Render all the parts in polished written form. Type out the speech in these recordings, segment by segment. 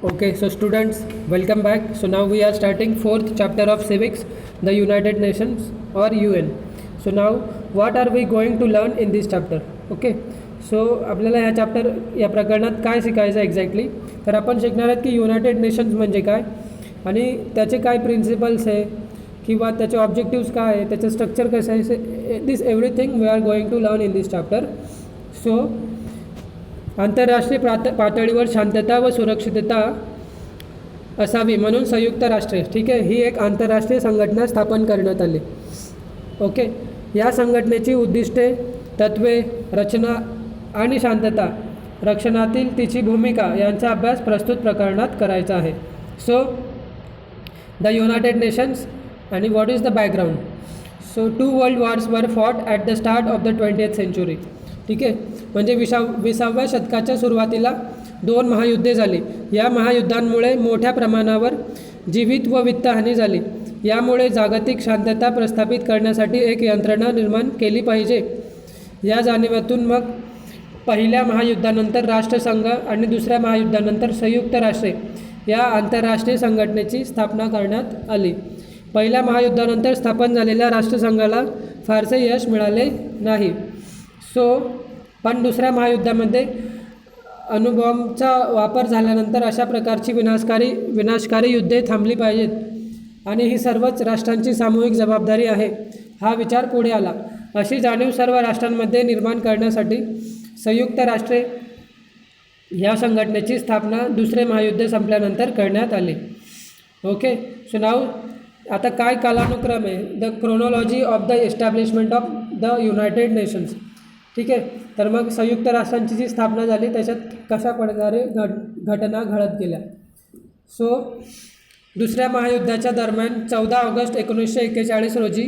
Okay, so students, welcome back. So now we are starting fourth chapter of civics, the United Nations or UN. So now what are we going to learn in this chapter? Okay, so आपल्याला ह्या chapter या प्रकरणात काय शिकायचं exactly, तर आपण शिकणार आहोत की युनायटेड नेशन्स म्हणजे काय आणि त्याचे काय प्रिन्सिपल्स आहे किंवा त्याचे ऑब्जेक्टिव्स काय आहे, त्याचं स्ट्रक्चर कसं आहे, this everything we are going to learn in this chapter. So आंतरराष्ट्रीय पातळीवर शांतता व सुरक्षितता असावी म्हणून संयुक्त राष्ट्रे, ठीक आहे, ही एक आंतरराष्ट्रीय संघटना स्थापन करण्यात आली. ओके, या संघटनेची उद्दिष्टे, तत्त्वे, रचना आणि शांतता रक्षणातील तिची भूमिका यांचा अभ्यास प्रस्तुत प्रकरणात करायचा आहे. सो द युनायटेड नेशन्स आणि what is the background. So 2 world wars were fought at the start of the 20th century. ठीक आहे, म्हणजे 20व्या शतकाच्या सुरुवातीला 2 महायुद्धे झाली. या महायुद्धांमुळे मोठ्या प्रमाणावर जीवित व वित्तहानी झाली. यामुळे जागतिक शांतता प्रस्थापित करण्यासाठी एक यंत्रणा निर्माण केली पाहिजे. या जाणीवेतून मग पहिल्या महायुद्धानंतर राष्ट्रसंघ आणि दुसऱ्या महायुद्धानंतर संयुक्त राष्ट्रे या आंतरराष्ट्रीय संघटनेची स्थापना करण्यात आली. पहिल्या महायुद्धानंतर स्थापन झालेल्या राष्ट्रसंघाला फारसे यश मिळाले नाही. पण दुसऱ्या महायुद्धामध्ये अणुबॉम्बचा वापर झाल्यानंतर अशा प्रकारची विनाशकारी युद्धे थांबली पाहिजेत आणि ही सर्वच राष्ट्रांची सामूहिक जबाबदारी आहे, हा विचार पुढे आला. अशी जाणीव सर्व राष्ट्रांमध्ये निर्माण करण्यासाठी संयुक्त राष्ट्रे या संघटनेची स्थापना दुसरे महायुद्ध संपल्यानंतर करण्यात आली. ओके, सो नाव आता काय कालानुक्रम आहे, the chronology of the establishment of the United nations. ठीक आहे, तर मग संयुक्त राष्ट्रांची जी स्थापना झाली त्याच्यात कशा प्रकारे घटना घडत गेल्या. सो दुसऱ्या महायुद्धाच्या दरम्यान 14 ऑगस्ट 1941 रोजी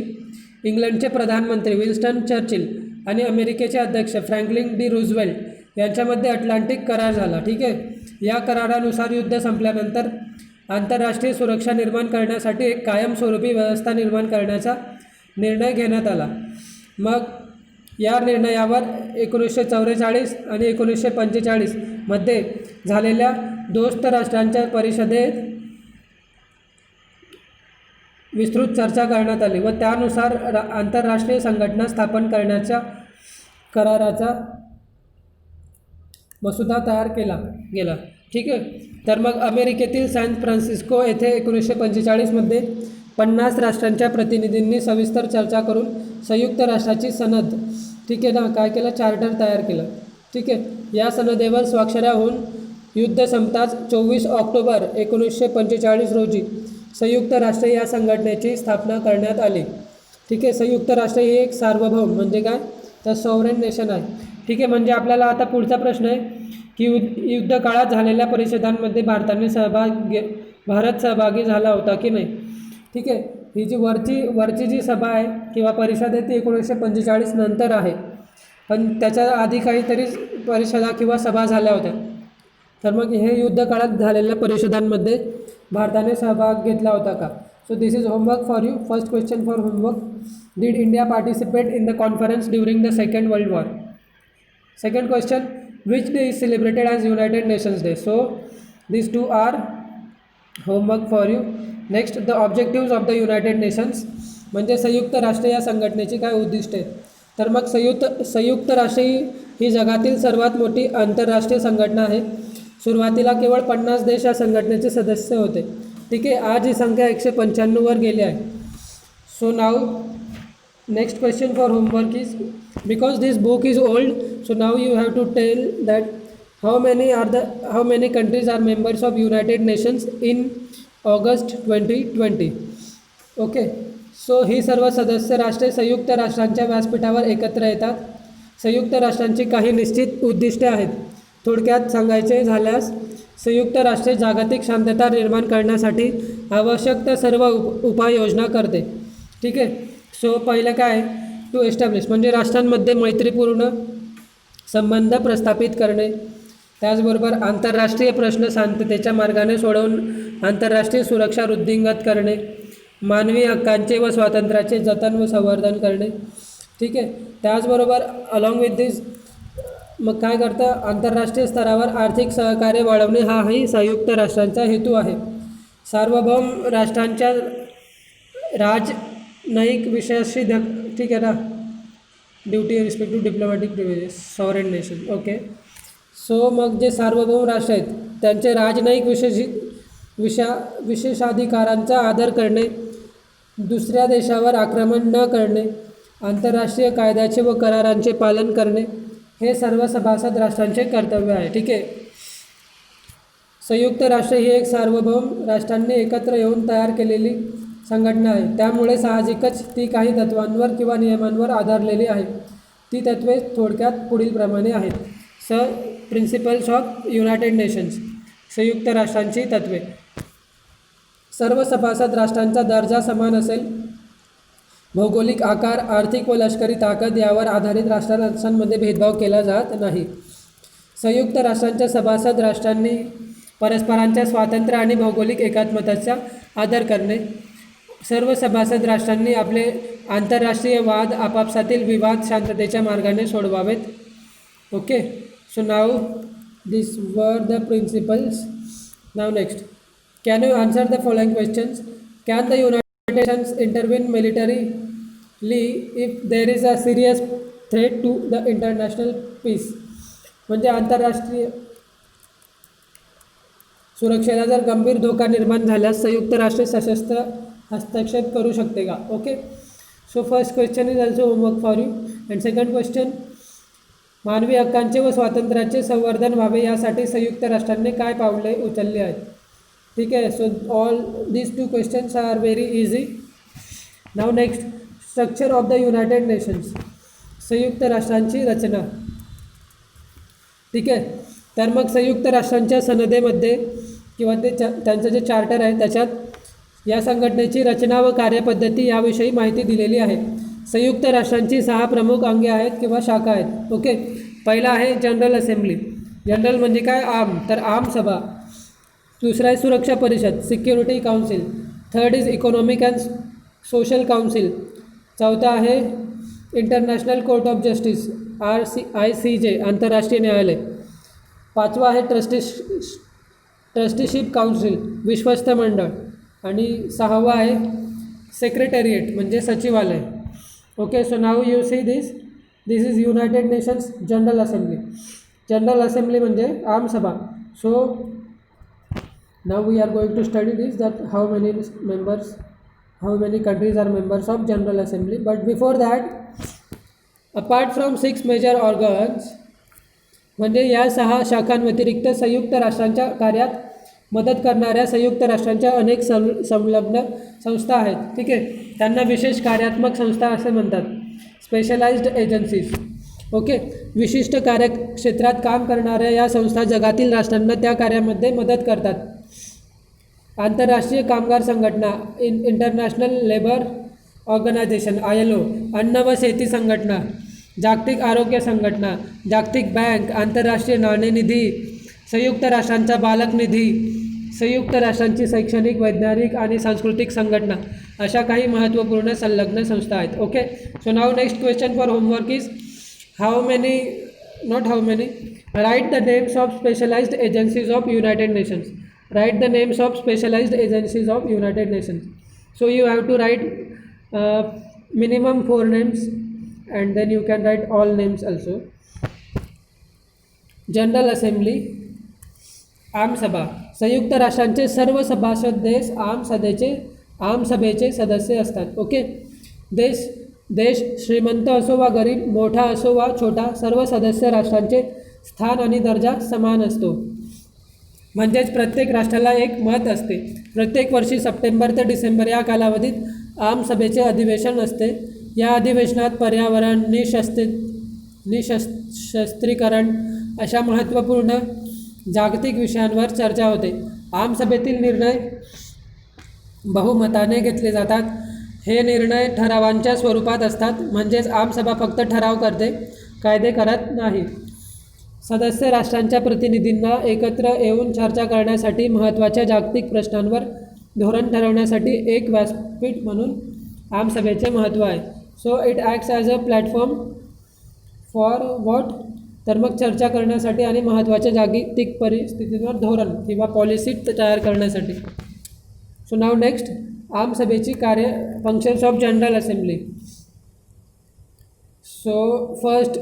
इंग्लंडचे प्रधानमंत्री विन्स्टन चर्चिल आणि अमेरिकेचे अध्यक्ष फ्रँकलिन डी रूझवेल्ट यांच्यामध्ये अटलांटिक करार झाला. ठीक आहे, या करारानुसार युद्ध संपल्यानंतर आंतरराष्ट्रीय सुरक्षा निर्माण करण्यासाठी एक कायमस्वरूपी व्यवस्था निर्माण करण्याचा निर्णय घेण्यात आला. मग या निर्णयावर 1944 आणि 1945 मध्ये झालेल्या दोस्त राष्ट्रांच्या परिषदेत विस्तृत चर्चा करण्यात आली व त्यानुसार आंतरराष्ट्रीय संघटना स्थापन करण्याच्या कराराचा मसुदा तयार केला गेला. ठीक आहे, तर मग अमेरिकेतील सॅन फ्रान्सिस्को येथे 1945 मध्ये 50 राष्ट्रांच्या प्रतिनिधींनी सविस्तर चर्चा करून संयुक्त राष्ट्राची सनद, ठीक आहे ना, काय केलं, चार्टर तयार केलं. ठीक आहे, या सनदेवर स्वाक्षऱ्या होऊन युद्ध संपताच 24 ऑक्टोबर 1945 रोजी संयुक्त राष्ट्रे या संघटनेची स्थापना करण्यात आली. ठीक आहे, संयुक्त राष्ट्र ही एक सार्वभौम म्हणजे काय, तर सॉव्हरेन नेशन आहे. ठीक आहे, म्हणजे आपल्याला आता पुढचा प्रश्न आहे की युद्ध काळात झालेल्या परिषदांमध्ये भारत सहभागी झाला होता की नाही. ठीक आहे, ही जी वरची जी सभा आहे किंवा परिषद आहे ती 1945 नंतर आहे, पण त्याच्या आधी काहीतरी परिषदा किंवा सभा झाल्या होत्या. तर मग हे युद्ध काळात झालेल्या परिषदांमध्ये भारताने सहभाग घेतला होता का. So this is homework for you. First question for homework, did India participate in the conference during the second world war. Second question, which day is celebrated as United Nations Day. So these two are homework for you. Next, the objectives of the United Nations, म्हणजे संयुक्त राष्ट्र या संघटनेची काय उद्दिष्टे आहेत. तर मग संयुक्त राष्ट्र ही जगातील सर्वात मोठी आंतरराष्ट्रीय संघटना आहे. सुरुवातीला केवळ 50 देश या संघटनेचे सदस्य होते. ठीक आहे, आज ही संख्या 195 वर गेली आहे. So now next question for homework is, because this book is old, so now you have to tell that how many countries are members of United Nations in August 2020. okay, so ही सर्व सदस्य राष्ट्रे संयुक्त राष्ट्रांच्या व्यासपीठावर एकत्र येतात. संयुक्त राष्ट्रांची काही निश्चित उद्दिष्टे आहेत. थोडक्यात सांगायचे झाल्यास संयुक्त राष्ट्रे जागतिक शांतता निर्माण करण्यासाठी आवश्यक त्या सर्व उपाययोजना करते. ठीक आहे, सो पहिलं काय, टू एस्टॅब्लिश म्हणजे राष्ट्रांमध्ये मैत्रीपूर्ण संबंध प्रस्थापित करणे, त्याचबरोबर आंतरराष्ट्रीय प्रश्न शांततेच्या मार्गाने सोडवून आंतरराष्ट्रीय सुरक्षा वृद्धिंगत करणे, मानवी हक्कांचे व स्वातंत्र्याचे जतन व संवर्धन करणे. ठीक आहे, त्याचबरोबर अलॉंग विथ दिस मग काय करतं, आंतरराष्ट्रीय स्तरावर आर्थिक सहकार्य वाढवणे हाही संयुक्त राष्ट्रांचा हेतू आहे. सार्वभौम राष्ट्रांच्या राजनयिक विषयाशी ठीक आहे ना, duty respect to diplomatic privileges sovereign nation. Okay, so मग जे सार्वभौम राष्ट्र आहेत त्यांचे राजनयिक विशेषाधिकारांचा आदर करणे, दुसऱ्या देशावर आक्रमण न करणे, आंतरराष्ट्रीय कायद्याचे व करारांचे पालन करणे हे सर्व सभासद राष्ट्रांचे कर्तव्य आहे. ठीक आहे. संयुक्त राष्ट्र ही एक सार्वभौम राष्ट्रांनी एकत्र येऊन तयार केलेली संघटना आहे. त्यामुळे साहजिकच ती काही तत्त्वांवर किंवा नियमांवर आधारलेली आहे. ती तत्त्वे थोडक्यात पुढीलप्रमाणे आहेत. प्रिन्सिपल्स ऑफ युनायटेड नेशन्स, संयुक्त राष्ट्रांची तत्त्वे. सर्व सभासद राष्ट्रांचा दर्जा समान असेल. भौगोलिक आकार, आर्थिक व लष्करी ताकद यावर आधारित राष्ट्रांमध्ये भेदभाव केला जात नाही. संयुक्त राष्ट्रांच्या सभासद राष्ट्रांनी परस्परांच्या स्वातंत्र्य आणि भौगोलिक एकात्मतेचा आदर करणे. सर्व सभासद राष्ट्रांनी आपले आंतरराष्ट्रीय वाद, आपापसातील विवाद शांततेच्या मार्गाने सोडवावेत. Okay, so now this were the principles. Now next, can you answer the following questions? Can the United Nations intervene militarily if there is a serious threat to the international peace? म्हणजे आंतरराष्ट्रीय सुरक्षेला जर गंभीर धोका निर्माण झाल्यास संयुक्त राष्ट्र सशस्त्र हस्तक्षेप करू शकते का? Okay, so first question is also homework for you. And second question, मानवी हक्कांचे व स्वातंत्र्याचे संवर्धन व्हावे यासाठी संयुक्त राष्ट्रांनी काय पावले उचलली आहेत? ठीक आहे. So all these two questions are very easy. Now next, structure of the United Nations, संयुक्त राष्ट्रांची रचना. ठीक आहे. तर मग संयुक्त राष्ट्रांच्या सनदेमध्ये किंवा त्यांचं जे चार्टर आहे त्याच्यात या संघटनेची रचना व कार्यपद्धती याविषयी माहिती दिलेली आहे. संयुक्त राष्ट्रांची 6 प्रमुख अंगे आहेत किंवा शाखा आहेत. ओके, पहिला आहे जनरल असेंब्ली. जनरल म्हणजे काय? आर्म, तर आर्म सभा. दुसरा आहे सुरक्षा परिषद, security council. Third is economic and social council. चौथा आहे international court of justice, ICJ, आंतरराष्ट्रीय न्यायालय. पाचवा आहे ट्रस्टीशिप काउन्सिल, विश्वस्त मंडळ. आणि 6वा आहे सेक्रेटेरिएट म्हणजे सचिवालय. Okay, so now you see this is United Nations General Assembly. General Assembly म्हणजे आमसभा. So now we are going to study this, that how many countries are members of General Assembly. But before that, apart from 6 major organs, म्हणजे या 6 शाखांव्यतिरिक्त संयुक्त राष्ट्रांच्या कार्यात मदत करणाऱ्या संयुक्त राष्ट्रांच्या अनेक संलग्न संस्था आहेत. ठीक आहे, त्यांना विशेष कार्यात्मक संस्था असे म्हणतात, स्पेशलाइज्ड एजन्सीज. ओके, विशिष्ट कार्यक्षेत्रात काम करणाऱ्या या संस्था जगातील राष्ट्रांना त्या कार्यामध्ये मदत करतात. आंतरराष्ट्रीय कामगार संघटना, इंटरनॅशनल लेबर ऑर्गनायझेशन ILO, अन्न व शेती संघटना, जागतिक आरोग्य संघटना, जागतिक बँक, आंतरराष्ट्रीय नाणेनिधी, संयुक्त राष्ट्रांचा बालक निधी, संयुक्त राष्ट्रांची शैक्षणिक, वैज्ञानिक आणि सांस्कृतिक संघटना, अशा काही महत्त्वपूर्ण संलग्न संस्था आहेत. Okay, so now next question for homework is write the names of specialised agencies of United Nations. Write the names of specialized agencies of United Nations. So you have to write minimum 4 names and then you can write all names also. General Assembly, आमसभा. संयुक्त राष्ट्रांचे सर्व सभासद देश आमसभेचे सदस्य असतात. Okay, देश श्रीमंत असो वा गरीब, मोठा असो वा छोटा, सर्व सदस्य राष्ट्रांचे स्थान आणि दर्जा समान असतो. म्हणजेच प्रत्येक राष्ट्राला एक मत असते. प्रत्येक वर्षी सप्टेंबर ते डिसेंबर या कालावधीत आमसभेचे अधिवेशन असते. या अधिवेशनात पर्यावरण, निशस्त्रीकरण अशा महत्त्वपूर्ण जागतिक विषयांवर चर्चा होते. आमसभेतील निर्णय बहुमताने घेतले जातात. हे निर्णय ठरावांच्या स्वरूपात असतात. म्हणजेच आमसभा फक्त ठराव करते, कायदे करत नाही. सदस्य राष्ट्रांच्या प्रतिनिधींना एकत्र येऊन चर्चा करण्यासाठी, महत्त्वाच्या जागतिक प्रश्नांवर धोरण ठरवण्यासाठी एक व्यासपीठ म्हणून आमसभेचे महत्त्व आहे. So it acts as a platform for तर मग चर्चा करण्यासाठी आणि महत्त्वाच्या जागतिक परिस्थितींवर धोरण किंवा पॉलिसी तयार करण्यासाठी. सो नाव नेक्स्ट, आमसभेची कार्य, functions of General Assembly. So first,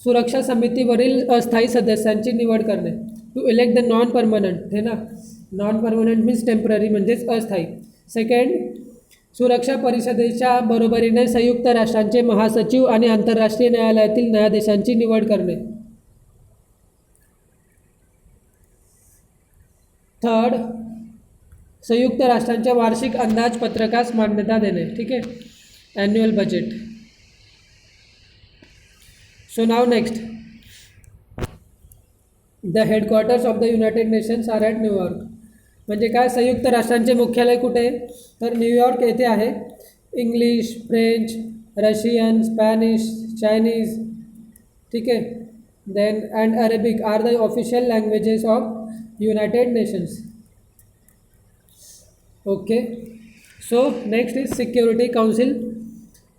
सुरक्षा समितीवरील अस्थायी सदस्यांची निवड करणे. To elect the non permanent, हे ना, नॉन परमनंट मीन्स टेम्पररी म्हणजेच अस्थायी. सेकंड, सुरक्षा परिषदेच्या बरोबरीने संयुक्त राष्ट्रांचे महासचिव आणि आंतरराष्ट्रीय न्यायालयातील न्यायाधीशांची निवड करणे. थर्ड, संयुक्त राष्ट्रांच्या वार्षिक अंदाजपत्रकास मान्यता देणे. ठीक आहे, annual budget. So now next, the headquarters of the United Nations are at New York. म्हणजे काय, संयुक्त राष्ट्रांचे मुख्यालय कुठे आहे, तर न्यूयॉर्क येथे आहे. English, French, Russian, Spanish, Chinese, ठीक आहे, then and Arabic are the official languages of United Nations. Okay. So next is Security Council,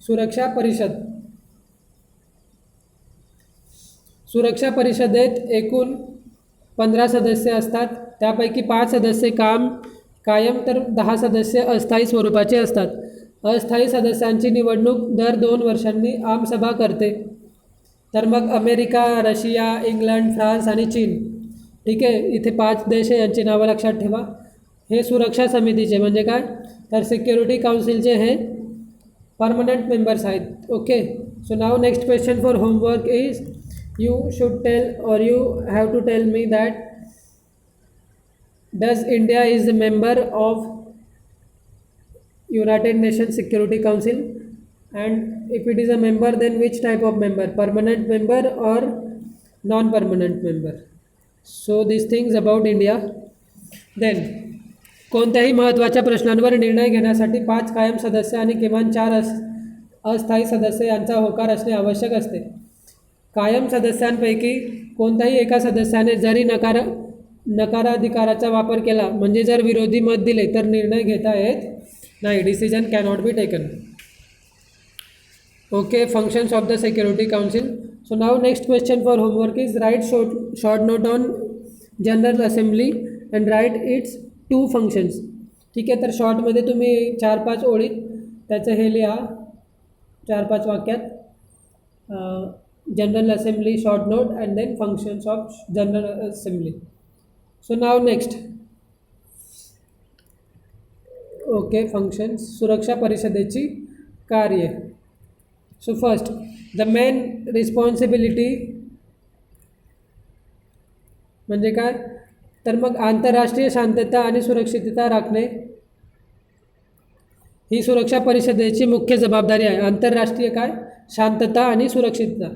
सुरक्षा परिषद. सुरक्षा परिषदेत एकूण 15 सदस्य असतात. त्यापैकी 5 सदस्य कायम तर 10 सदस्य अस्थायी स्वरूपाचे असतात. अस्थायी सदस्यांची निवडणूक दर 2 वर्षांनी आमसभा करते. तर मग अमेरिका, रशिया, इंग्लंड, फ्रान्स आणि चीन. ठीक आहे, इथे 5 देश आहे, यांची नावं लक्षात ठेवा. हे सुरक्षा समितीचे म्हणजे काय, तर सिक्युरिटी काउन्सिलचे हे परमनंट मेंबर्स आहेत. Okay. So now next question for homework is, you should tell or you have to tell me that does India is a member of United Nations Security Council, and if it is a member then which type of member, permanent member or non-permanent member. So these things about India. Then कोणत्याही महत्त्वाच्या प्रश्नांवर निर्णय घेण्यासाठी 5 कायम सदस्य आणि किमान 4 अस्थायी सदस्य यांचा होकार असणे आवश्यक असते. कायम सदस्यांपैकी कोणत्याही एका सदस्याने जरी नकाराधिकाराचा वापर केला, म्हणजे जर विरोधी मत दिले, तर निर्णय घेता येत नाही. Decision cannot be taken. Okay. Functions of the Security Council. So now next question for homework is, write short note on General Assembly and write its 2 functions. ठीक आहे, तर शॉर्टमध्ये तुम्ही 4-5 ओळीत त्याचं हे लिहा, 4-5 वाक्यात. General Assembly short note and then functions of General Assembly. So now next, okay, functions, सुरक्षा परिषदेची कार्य. So first, the main responsibility म्हणजे काय, तर मग आंतरराष्ट्रीय शांतता आणि सुरक्षितता राखणे ही सुरक्षा परिषदेची मुख्य जबाबदारी आहे. आंतरराष्ट्रीय काय, शांतता आणि सुरक्षितता.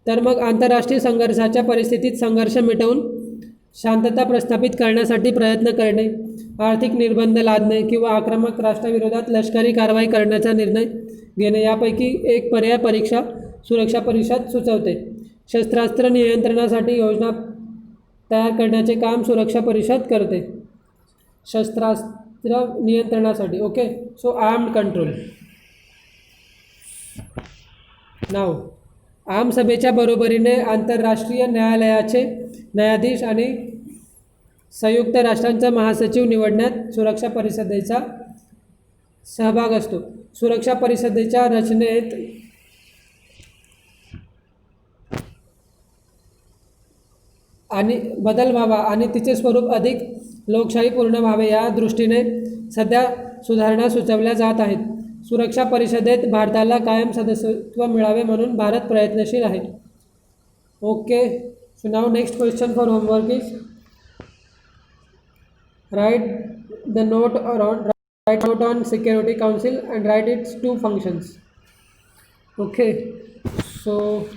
तर मग आंतरराष्ट्रीय संघर्षाच्या परिस्थितीत संघर्ष मिटवून शांतता प्रस्थापित करण्यासाठी प्रयत्न करणे, आर्थिक निर्बंध लादणे किंवा आक्रमक राष्ट्राविरोधात लष्करी कारवाई करण्याचा निर्णय घेणे यापैकी एक पर्याय परीक्षा सुरक्षा परिषद सुचवते. शस्त्रास्त्र नियंत्रणासाठी योजना तयार करण्याचे काम सुरक्षा परिषद करते. शस्त्रास्त्र नियंत्रणासाठी. Okay. So armed control. Now, आमसभेच्या बरोबरीने आंतरराष्ट्रीय न्यायालयाचे न्यायाधीश आणि संयुक्त राष्ट्रांचा महासचिव निवडण्यात सुरक्षा परिषदेचा सहभाग असतो. सुरक्षा परिषदेच्या रचनेत आणि बदल व्हावा आणि तिचे स्वरूप अधिक लोकशाहीपूर्ण व्हावे या दृष्टीने सध्या सुधारणा सुचवल्या जात आहेत. सुरक्षा परिषदेत भारताला कायम सदस्यत्व मिळावे म्हणून भारत प्रयत्नशील आहे. Okay. So now next question for homework is, write note on Security Council and write its 2 functions. Okay. So